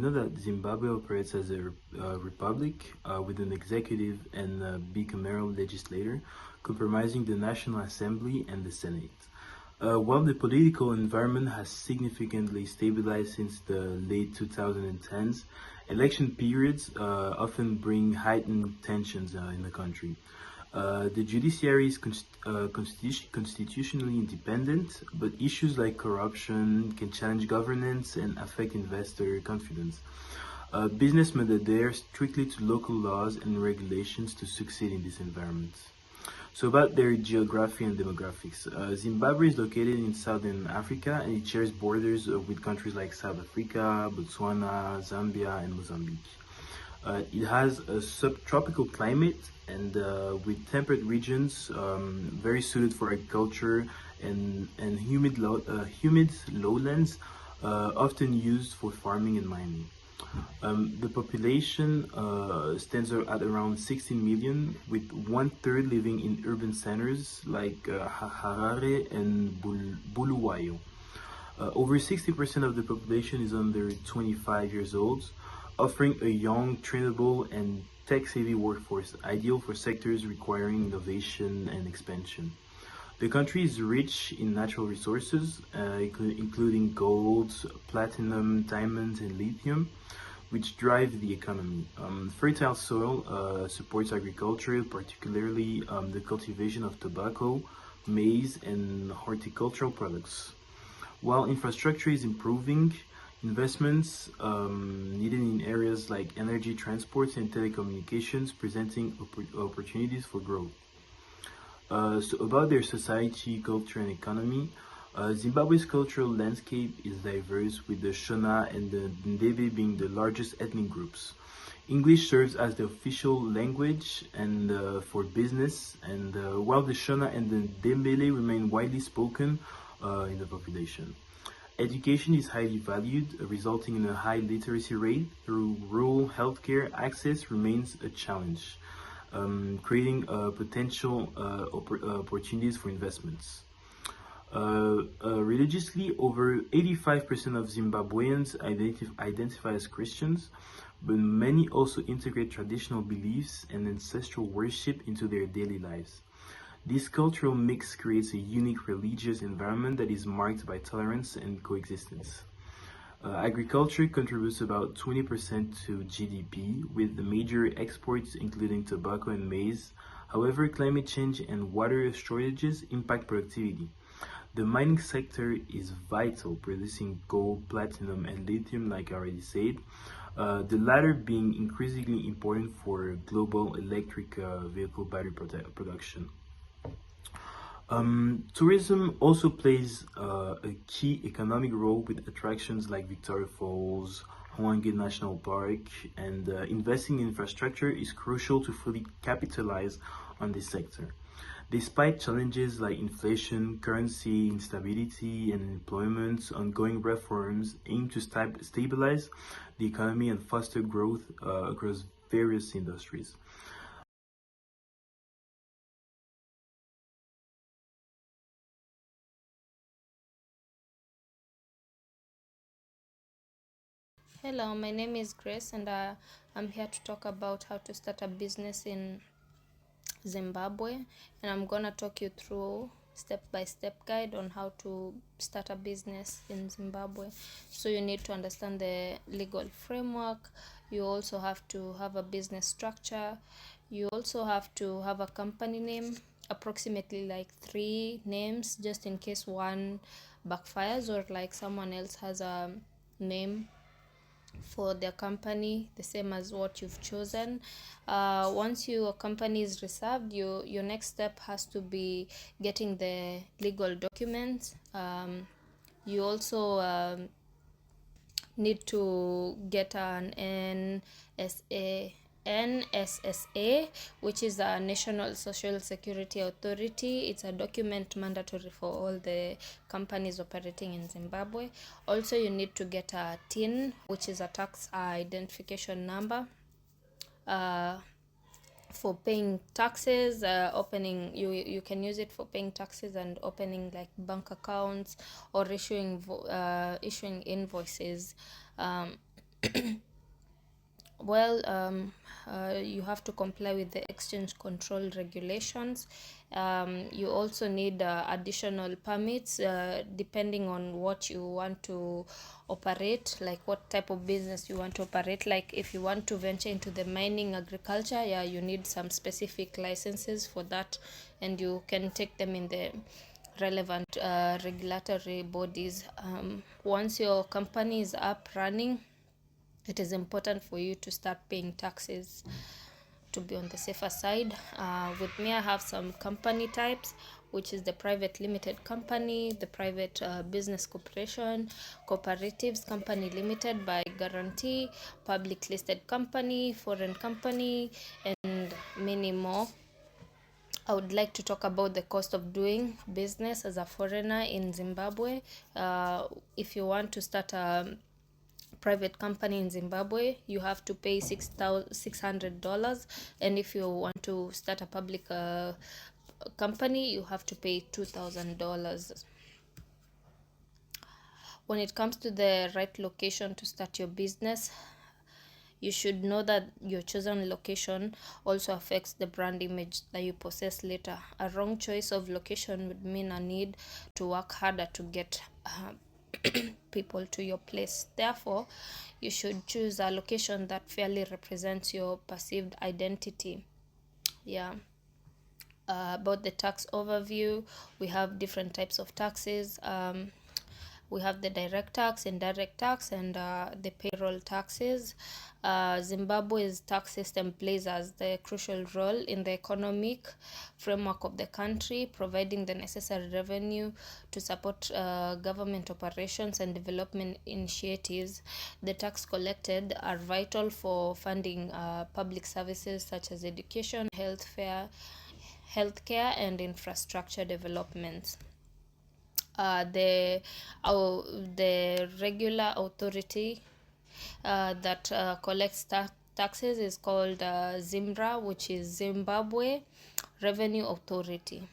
You know that Zimbabwe operates as a republic with an executive and a bicameral legislature, comprising the National Assembly and the Senate. While the political environment has significantly stabilized since the late 2010s, election periods often bring heightened tensions in the country. The judiciary is constitutionally independent, but issues like corruption can challenge governance and affect investor confidence. Businessmen adhere strictly to local laws and regulations to succeed in this environment. So about their geography and demographics, Zimbabwe is located in southern Africa and it shares borders with countries like South Africa, Botswana, Zambia, and Mozambique. It has a subtropical climate and with temperate regions very suited for agriculture and humid lowlands often used for farming and mining. The population stands at around 16 million, with one third living in urban centers like Harare and Bulawayo. Over 60% of the population is under 25 years old, offering a young, trainable, and tech-savvy workforce, ideal for sectors requiring innovation and expansion. The country is rich in natural resources, including gold, platinum, diamonds, and lithium, which drive the economy. Fertile soil supports agriculture, particularly the cultivation of tobacco, maize, and horticultural products. While infrastructure is improving, investments needed in areas like energy, transport, and telecommunications presenting opportunities for growth. So about their society, culture, and economy, Zimbabwe's cultural landscape is diverse, with the Shona and the Ndebe being the largest ethnic groups. English serves as the official language and for business, and while the Shona and the Dembele remain widely spoken in the population. Education is highly valued, resulting in a high literacy rate, through rural healthcare access remains a challenge, creating potential opportunities for investments. Religiously, over 85% of Zimbabweans identify as Christians, but many also integrate traditional beliefs and ancestral worship into their daily lives. This cultural mix creates a unique religious environment that is marked by tolerance and coexistence. Agriculture contributes about 20% to GDP, with the major exports including tobacco and maize. However, climate change and water shortages impact productivity. The mining sector is vital, producing gold, platinum, and lithium, like I already said, the latter being increasingly important for global electric vehicle battery production. Tourism also plays a key economic role, with attractions like Victoria Falls, Hwange National Park, and investing in infrastructure is crucial to fully capitalize on this sector. Despite challenges like inflation, currency instability, and unemployment, ongoing reforms aim to stabilize the economy and foster growth across various industries. Hello, my name is Grace, and I'm here to talk about how to start a business in Zimbabwe. And I'm gonna talk you through step-by-step guide on how to start a business in Zimbabwe. So you need to understand the legal framework. You also have to have a business structure. You also have to have a company name, approximately like 3 names, just in case one backfires or like someone else has a name for their company the same as what you've chosen. Once your company is reserved, your next step has to be getting the legal documents. You also need to get an NSSA, which is a National Social Security Authority. It's a document mandatory for all the companies operating in Zimbabwe. Also, you need to get a TIN, which is a tax identification number. For paying taxes, opening you can use it for paying taxes and opening like bank accounts or issuing invoices. Well, you have to comply with the exchange control regulations. You also need additional permits depending on what you want to operate, like what type of business you want to operate. Like if you want to venture into the mining agriculture, yeah, you need some specific licenses for that, and you can take them in the relevant regulatory bodies. Once your company is up running, it is important for you to start paying taxes to be on the safer side. With me, I have some company types, which is the private limited company, the private business corporation, cooperatives company limited by guarantee, public listed company, foreign company, and many more. I would like to talk about the cost of doing business as a foreigner in Zimbabwe. If you want to start a private company in Zimbabwe, you have to pay $600, and if you want to start a public company, you have to pay $2,000. When it comes to the right location to start your business, you should know that your chosen location also affects the brand image that you possess later. A wrong choice of location would mean a need to work harder to get people to your place. Therefore, you should choose a location that fairly represents your perceived identity. Yeah. About the tax overview, we have different types of taxes. We have the direct tax, indirect tax, and the payroll taxes. Zimbabwe's tax system plays as the crucial role in the economic framework of the country, providing the necessary revenue to support government operations and development initiatives. The tax collected are vital for funding public services such as education, healthcare, and infrastructure developments. The regular authority that collects taxes is called ZIMRA, which is Zimbabwe Revenue Authority.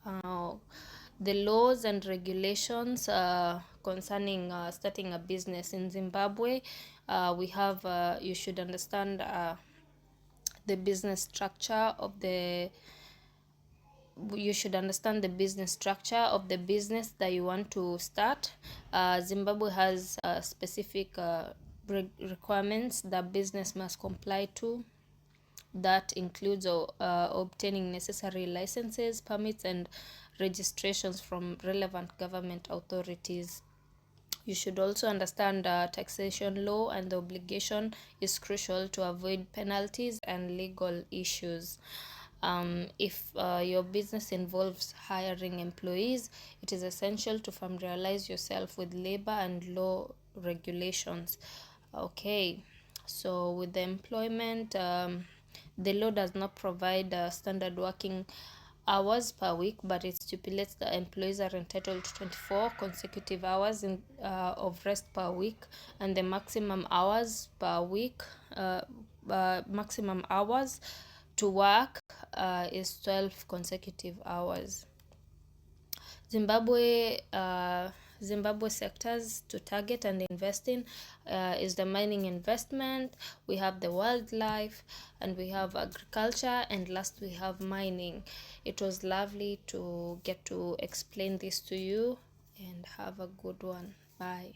The laws and regulations concerning starting a business in Zimbabwe, we have you should understand the business structure of the you should understand the business structure of the business that you want to start. Zimbabwe has specific requirements that business must comply to. That includes obtaining necessary licenses, permits, and registrations from relevant government authorities. You should also understand taxation law, and the obligation is crucial to avoid penalties and legal issues. If your business involves hiring employees, it is essential to familiarize yourself with labor and law regulations. Okay, so with the employment, the law does not provide standard working hours per week, but it stipulates that employees are entitled to 24 consecutive hours of rest per week, and the maximum hours per week, maximum hours to work is 12 consecutive hours. Zimbabwe sectors to target and invest in is the mining investment, we have the wildlife, and we have agriculture, and last we have mining. It was lovely to get to explain this to you, and have a good one. Bye.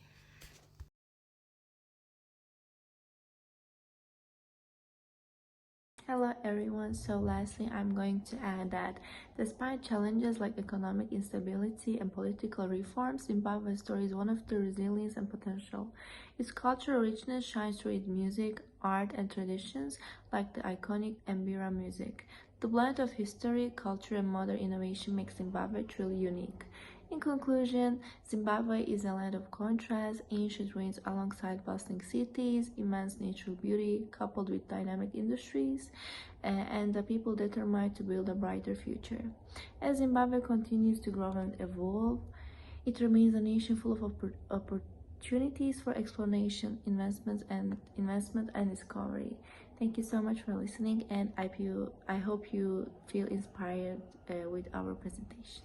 Hello everyone. So lastly, I'm going to add that despite challenges like economic instability and political reforms, Zimbabwe's story is one of the resilience and potential. Its cultural richness shines through its music, art, and traditions like the iconic Mbira music. The blend of history, culture, and modern innovation makes Zimbabwe truly unique. In conclusion, Zimbabwe is a land of contrast, ancient ruins alongside bustling cities, immense natural beauty coupled with dynamic industries, and the people determined to build a brighter future. As Zimbabwe continues to grow and evolve, it remains a nation full of opportunities for exploration, investment, and discovery. Thank you so much for listening, and I hope you feel inspired with our presentation.